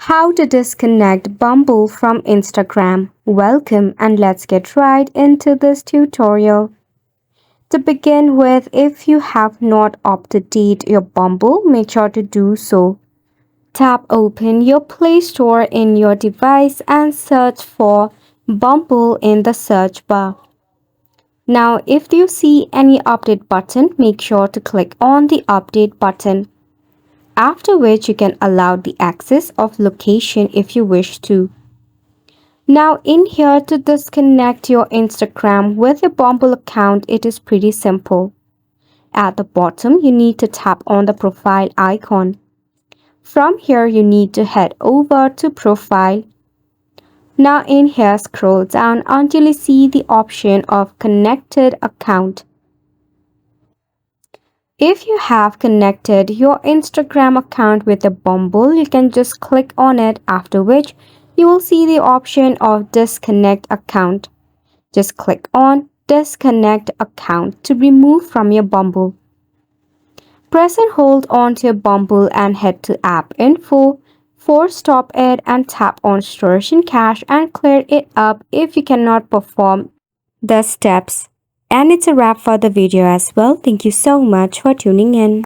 How to disconnect Bumble from Instagram. Welcome and let's get right into this tutorial. To begin with, if you have not up-to-date your Bumble, make sure to do so. Tap open your Play Store in your device and search for Bumble in the search bar. Now, if you see any update button, make sure to click on the update button, after which you can allow the access of location if you wish to. Now in here, to disconnect your Instagram with your Bumble account, it is pretty simple. At the bottom, you need to tap on the profile icon. From here, you need to head over to profile. Now in here, scroll down until you see the option of connected account. If you have connected your Instagram account with a Bumble, you can just click on it, after which you will see the option of disconnect account. Just click on disconnect account to remove from your Bumble. Press and hold on to your Bumble and head to app info, force stop it and tap on storage and cache and clear it up if you cannot perform the steps. And it's a wrap for the video as well. Thank you so much for tuning in.